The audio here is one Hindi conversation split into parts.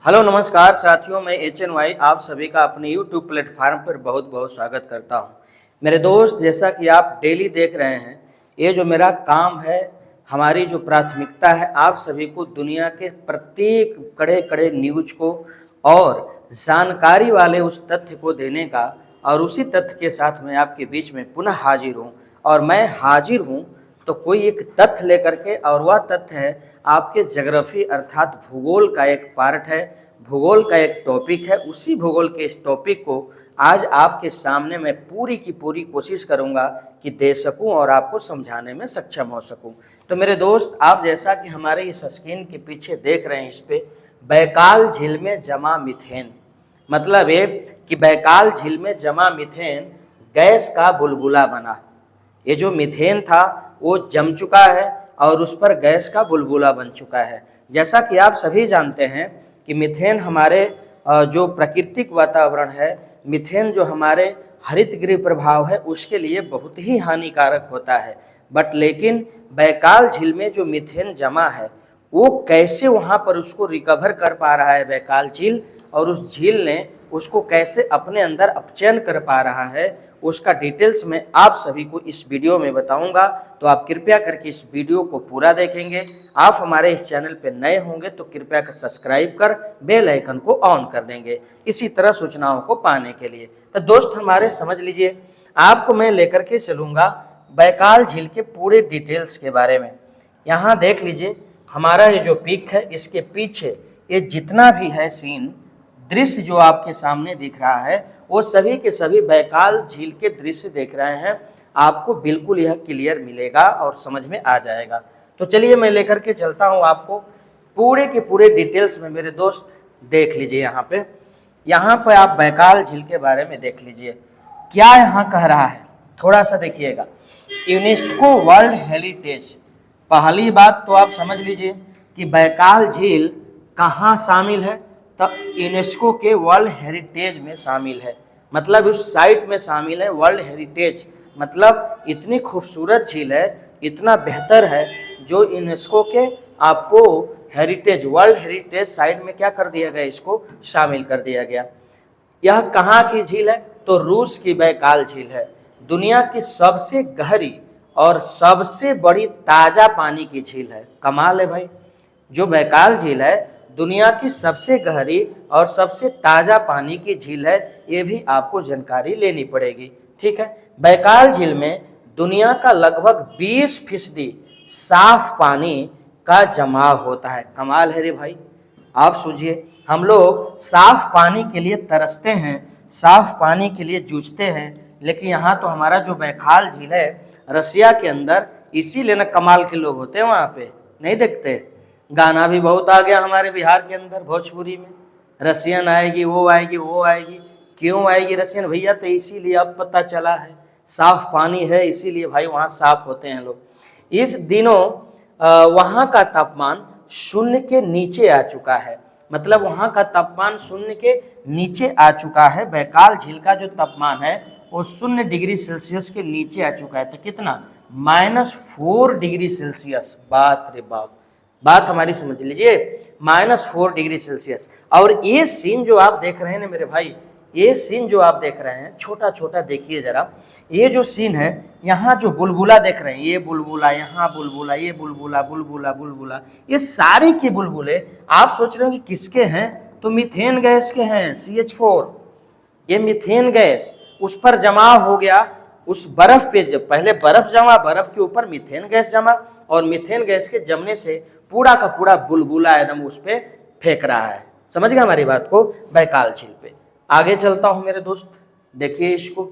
हेलो नमस्कार साथियों, मैं HNY आप सभी का अपने YouTube प्लेटफार्म पर बहुत बहुत स्वागत करता हूं। मेरे दोस्त, जैसा कि आप डेली देख रहे हैं, ये जो मेरा काम है, हमारी जो प्राथमिकता है, आप सभी को दुनिया के प्रत्येक कड़े कड़े न्यूज़ को और जानकारी वाले उस तथ्य को देने का, और उसी तथ्य के साथ मैं आपके बीच में पुनः हाजिर हूँ। और मैं हाजिर हूँ तो कोई एक तथ्य लेकर के, और वह तथ्य है आपके ज्योग्राफी अर्थात भूगोल का एक पार्ट है, भूगोल का एक टॉपिक है। उसी भूगोल के इस टॉपिक को आज आपके सामने मैं पूरी की पूरी कोशिश करूंगा कि दे सकूं और आपको समझाने में सक्षम हो सकूं। तो मेरे दोस्त, आप जैसा कि हमारे इस स्क्रीन के पीछे देख रहे हैं, इस पे बैकाल झील में जमा मीथेन, मतलब ये कि बैकाल झील में जमा मीथेन गैस का बुलबुला बना। ये जो मीथेन था वो जम चुका है और उस पर गैस का बुलबुला बन चुका है। जैसा कि आप सभी जानते हैं कि मीथेन हमारे जो प्राकृतिक वातावरण है, मीथेन जो हमारे हरित गृह प्रभाव है, उसके लिए बहुत ही हानिकारक होता है। बट लेकिन बैकाल झील में जो मीथेन जमा है, वो कैसे वहाँ पर उसको रिकवर कर पा रहा है बैकाल झील, और उस झील ने उसको कैसे अपने अंदर अपचयन कर पा रहा है, उसका डिटेल्स में आप सभी को इस वीडियो में बताऊंगा। तो आप कृपया करके इस वीडियो को पूरा देखेंगे। आप हमारे इस चैनल पे नए होंगे तो कृपया कर सब्सक्राइब कर बेल आइकन को ऑन कर देंगे, इसी तरह सूचनाओं को पाने के लिए। तो दोस्त हमारे समझ लीजिए, आपको मैं लेकर के चलूंगा बैकाल झील के पूरे डिटेल्स के बारे में। यहाँ देख लीजिए, हमारा ये जो पिक है, इसके पीछे ये जितना भी है सीन दृश्य जो आपके सामने दिख रहा है, वो सभी के सभी बैकाल झील के दृश्य देख रहे हैं। आपको बिल्कुल यह क्लियर मिलेगा और समझ में आ जाएगा। तो चलिए मैं लेकर के चलता हूँ आपको पूरे के पूरे डिटेल्स में। मेरे दोस्त देख लीजिए, यहाँ पे आप बैकाल झील के बारे में देख लीजिए क्या यहाँ कह रहा है, थोड़ा सा देखिएगा। यूनेस्को वर्ल्ड हेरिटेज, पहली बात तो आप समझ लीजिए कि बैकाल झील कहाँ शामिल है, तो यूनेस्को के वर्ल्ड हेरिटेज में शामिल है, मतलब उस साइट में शामिल है। वर्ल्ड हेरिटेज मतलब इतनी खूबसूरत झील है, इतना बेहतर है, जो यूनेस्को के आपको हेरिटेज, वर्ल्ड हेरिटेज साइट में क्या कर दिया गया, इसको शामिल कर दिया गया। यह कहाँ की झील है, तो रूस की बैकाल झील है। दुनिया की सबसे गहरी और सबसे बड़ी ताजा पानी की झील है। कमाल है भाई, जो बैकाल झील है दुनिया की सबसे गहरी और सबसे ताजा पानी की झील है। ये भी आपको जानकारी लेनी पड़ेगी, ठीक है। बैकाल झील में दुनिया का लगभग 20% साफ पानी का जमाव होता है। कमाल है रे भाई, आप सोचिए, हम लोग साफ पानी के लिए तरसते हैं, साफ पानी के लिए जूझते हैं, लेकिन यहाँ तो हमारा जो बैकाल झील है रसिया के अंदर, इसीलिए ना कमाल के लोग होते हैं वहाँ पे, नहीं देखते। गाना भी बहुत आ गया हमारे बिहार के अंदर, भोजपुरी में, रसियन आएगी, वो आएगी, वो आएगी। क्यों आएगी रसियन भैया, तो इसीलिए अब पता चला है, साफ पानी है, इसीलिए भाई वहाँ साफ होते हैं लोग। इस दिनों वहाँ का तापमान शून्य के नीचे आ चुका है, मतलब वहाँ का तापमान शून्य के नीचे आ चुका है। बैकाल झील का जो तापमान है वो 0 डिग्री सेल्सियस के नीचे आ चुका है। तो कितना, -4 डिग्री सेल्सियस। बात रे बाप, बात हमारी समझ लीजिए, -4 डिग्री सेल्सियस। और ये सीन जो आप देख रहे हैं ना मेरे भाई, ये सीन जो आप देख रहे हैं, छोटा छोटा देखिए जरा, ये जो सीन है, यहाँ जो बुलबुला देख रहे हैं, ये बुलबुला, यहाँ बुलबुला, ये बुलबुला, बुलबुला बुलबुला, ये सारे के बुलबुले आप सोच रहे हो कि किसके हैं, तो मीथेन गैस के हैं, CH4। ये मीथेन गैस उस पर जमा हो गया, उस बर्फ पे, जब पहले बर्फ जमा, बर्फ के ऊपर मीथेन गैस जमा, और मीथेन गैस के जमने से पूरा का पूरा बुलबुला एकदम उस पे फेंक रहा है। समझ गए हमारी बात को। बैकाल झील पे आगे चलता हूं मेरे दोस्त, देखिए इसको,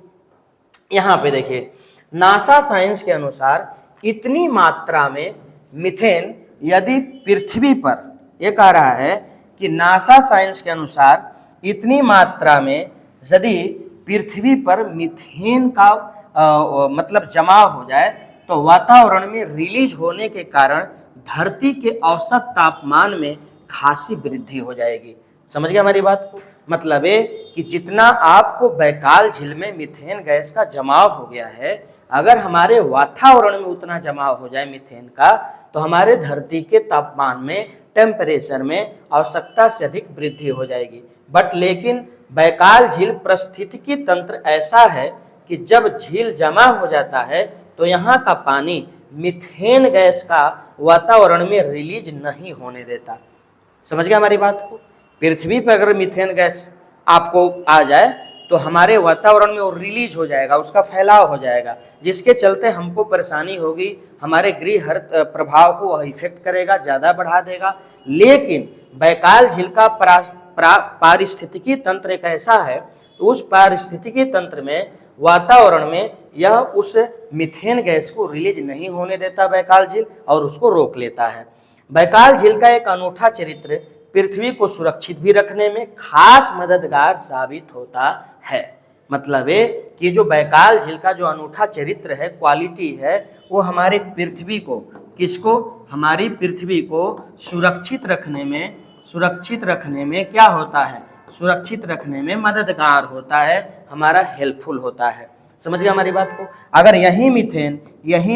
यहाँ पे देखिए, नासा साइंस के अनुसार इतनी मात्रा में मीथेन यदि पृथ्वी पर, ये कह रहा है कि नासा साइंस के अनुसार इतनी मात्रा में यदि पृथ्वी पर मीथेन का मतलब जमा हो जाए, तो वातावरण में रिलीज होने के कारण धरती के औसत तापमान में खासी वृद्धि हो जाएगी। समझ गए हमारी बात को। मतलब है कि जितना आपको बैकाल झील में मीथेन गैस का जमाव हो गया है, अगर हमारे वातावरण में उतना जमाव हो जाए मीथेन का, तो हमारे धरती के तापमान में टेम्परेचर में आवश्यकता से अधिक वृद्धि हो जाएगी। बट लेकिन बैकाल झील पारिस्थितिकी तंत्र ऐसा है कि जब झील जमा हो जाता है तो यहाँ का पानी मीथेन गैस का वातावरण में रिलीज नहीं होने देता। समझ गया हमारी बात को? पृथ्वी पर अगर मीथेन गैस आपको आ जाए तो हमारे वातावरण में वो रिलीज हो जाएगा, उसका फैलाव हो जाएगा, जिसके चलते हमको परेशानी होगी, हमारे गृह हर प्रभाव को वह इफेक्ट करेगा, ज़्यादा बढ़ा देगा। लेकिन बैकाल झील का पारिस्थितिकी तंत्र एक ऐसा है, उस पारिस्थितिकी तंत्र में वातावरण में यह उस मीथेन गैस को रिलीज नहीं होने देता बैकाल झील, और उसको रोक लेता है। बैकाल झील का एक अनूठा चरित्र पृथ्वी को सुरक्षित भी रखने में खास मददगार साबित होता है। मतलब है कि जो बैकाल झील का जो अनूठा चरित्र है, क्वालिटी है, वो हमारे पृथ्वी को, किसको, हमारी पृथ्वी को सुरक्षित रखने में क्या होता है, सुरक्षित रखने में मददगार होता है, हमारा हेल्पफुल होता है। समझ गए हमारी बात को? अगर यही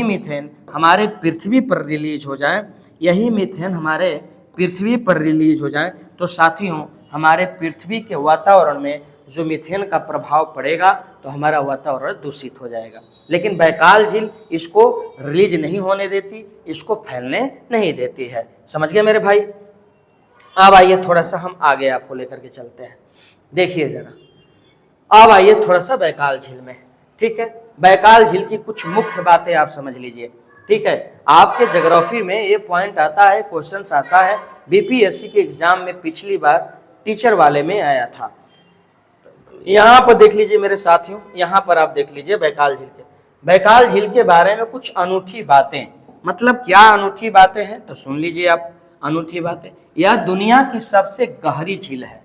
मीथेन हमारे पृथ्वी पर रिलीज हो जाए, यही मीथेन हमारे पृथ्वी पर रिलीज हो जाए तो साथियों हमारे पृथ्वी के वातावरण में जो मीथेन का प्रभाव पड़ेगा तो हमारा वातावरण दूषित हो जाएगा। लेकिन बैकाल झील इसको रिलीज नहीं होने देती, इसको फैलने नहीं देती है। समझ गए मेरे भाई? अब आइए थोड़ा सा हम आगे आपको लेकर के चलते हैं। देखिए जरा, अब आइए थोड़ा सा बैकाल झील में। ठीक है, बैकाल झील की कुछ मुख्य बातें आप समझ लीजिए। ठीक है, आपके ज्योग्राफी में ये पॉइंट आता है, क्वेश्चंस आता है, बीपीएससी के एग्जाम में पिछली बार टीचर वाले में आया था। यहाँ पर देख लीजिए मेरे साथियों, यहाँ पर आप देख लीजिए बैकाल झील के बारे में कुछ अनूठी बातें। मतलब क्या अनूठी बातें हैं तो सुन लीजिए आप। अनूठी बातें, यह दुनिया की सबसे गहरी झील है।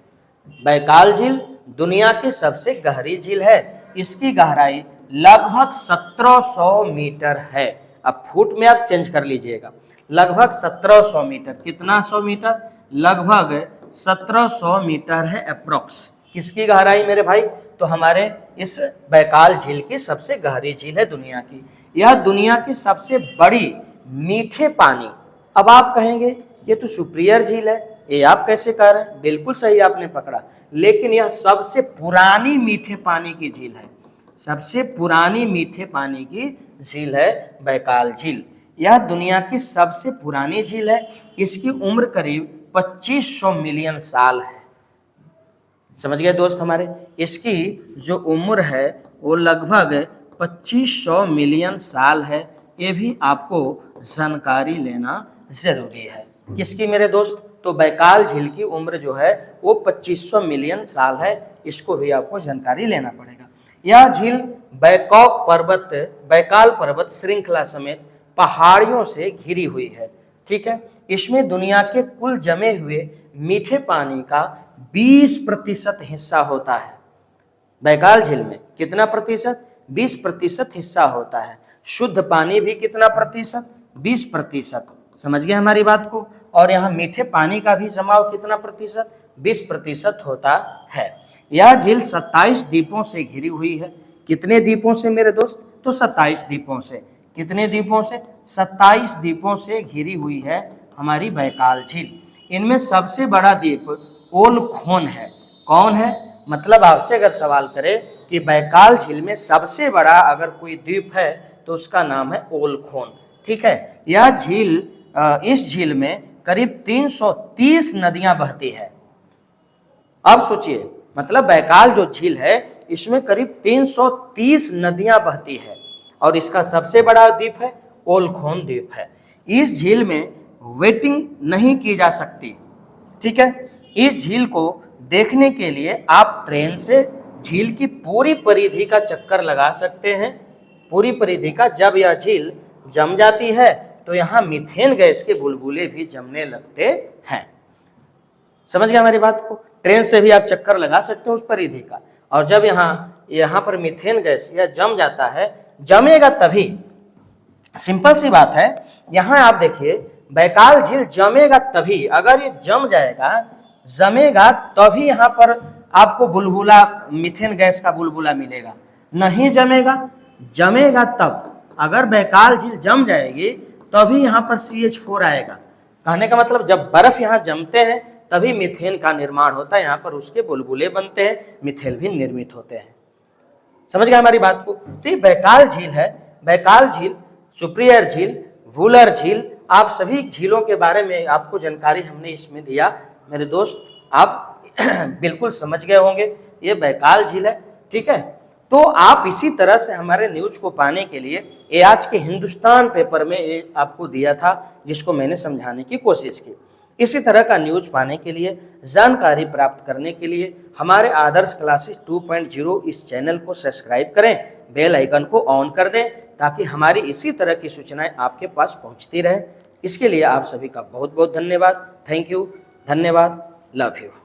बैकाल झील दुनिया की सबसे गहरी झील है। इसकी गहराई लगभग 1700 मीटर है। अब फुट में आप चेंज कर लीजिएगा, लगभग 1700 मीटर। कितना 100 मीटर? लगभग 1700 मीटर है अप्रोक्स। किसकी गहराई मेरे भाई? तो हमारे इस बैकाल झील की सबसे गहरी झील है दुनिया की। यह दुनिया की सबसे बड़ी मीठे पानी। अब आप कहेंगे ये तो सुपीरियर झील है, ये आप कैसे कह रहे हैं? बिल्कुल सही आपने पकड़ा, लेकिन यह सबसे पुरानी मीठे पानी की झील है। सबसे पुरानी मीठे पानी की झील है बैकाल झील। यह दुनिया की सबसे पुरानी झील है। इसकी उम्र करीब 2500 मिलियन साल है। समझ गए दोस्त हमारे? इसकी जो उम्र है वो लगभग 2500 मिलियन साल है। ये भी आपको जानकारी लेना जरूरी है। किसकी मेरे दोस्त? तो बैकाल झील की उम्र जो है वो 2500 मिलियन साल है। इसको भी आपको जानकारी लेना पड़ेगा। यह झील बैकाल पर्वत श्रृंखला समेत पहाड़ियों से घिरी हुई है। ठीक है, इसमें दुनिया के कुल जमे हुए मीठे पानी का 20% हिस्सा होता है। बैकाल झील में कितना प्रतिशत? 20% हिस्सा होता है। शुद्ध पानी भी कितना प्रतिशत? 20%। समझ गए हमारी बात को? और यहाँ मीठे पानी का भी जमाव कितना प्रतिशत? 20% होता है। यह झील 27 द्वीपों से घिरी हुई है। कितने द्वीपों से मेरे दोस्त? तो 27 द्वीपों से। कितने द्वीपों से? 27 द्वीपों से घिरी हुई है हमारी बैकाल झील। इनमें सबसे बड़ा द्वीप ओलखोन है। कौन है? मतलब आपसे अगर सवाल करे कि बैकाल झील में सबसे बड़ा अगर कोई द्वीप है तो उसका नाम है ओलखोन। ठीक है, यह झील, इस झील में करीब 330 नदियां बहती है। अब सोचिए, मतलब बैकाल जो झील है इसमें करीब 330 नदियां बहती है और इसका सबसे बड़ा द्वीप है ओलखोन द्वीप है। इस झील में वेटिंग नहीं की जा सकती। ठीक है, इस झील को देखने के लिए आप ट्रेन से झील की पूरी परिधि का चक्कर लगा सकते हैं। पूरी परिधि का। जब यह झील जम जाती है तो यहाँ मीथेन गैस के बुलबुले भी जमने लगते हैं। समझ गए हमारी बात को? ट्रेन से भी आप चक्कर लगा सकते हो उस परिधि का। और जब यहाँ पर मीथेन गैस यह जम जाता है, जमेगा तभी। सिंपल सी बात है, यहाँ आप देखिए बैकाल झील जमेगा तभी। अगर ये जमेगा तभी यहाँ पर आपको बुलबुला, मीथेन गैस का बुलबुला मिलेगा। नहीं जमेगा तब। अगर बैकाल झील जम जाएगी तभी यहाँ पर CH4 आएगा। कहने का मतलब जब बर्फ यहाँ जमते हैं तभी मीथेन का निर्माण होता है, यहाँ पर उसके बुलबुले बनते हैं, मिथेन भी निर्मित होते हैं। समझ गए हमारी बात को? तो ये बैकाल झील है। बैकाल झील, सुप्रियर झील, वुलर झील, आप सभी झीलों के बारे में आपको जानकारी हमने इसमें दिया। मेरे दोस्त आप बिल्कुल समझ गए होंगे ये बैकाल झील है, ठीक है। तो आप इसी तरह से हमारे न्यूज को पाने के लिए ये आज के हिंदुस्तान पेपर में ये आपको दिया था, जिसको मैंने समझाने की कोशिश की। इसी तरह का न्यूज पाने के लिए, जानकारी प्राप्त करने के लिए हमारे आदर्श क्लासेस 2.0 इस चैनल को सब्सक्राइब करें, बेल आइकन को ऑन कर दें, ताकि हमारी इसी तरह की सूचनाएं आपके पास पहुंचती रहें। इसके लिए आप सभी का बहुत बहुत धन्यवाद। थैंक यू, धन्यवाद, लव यू।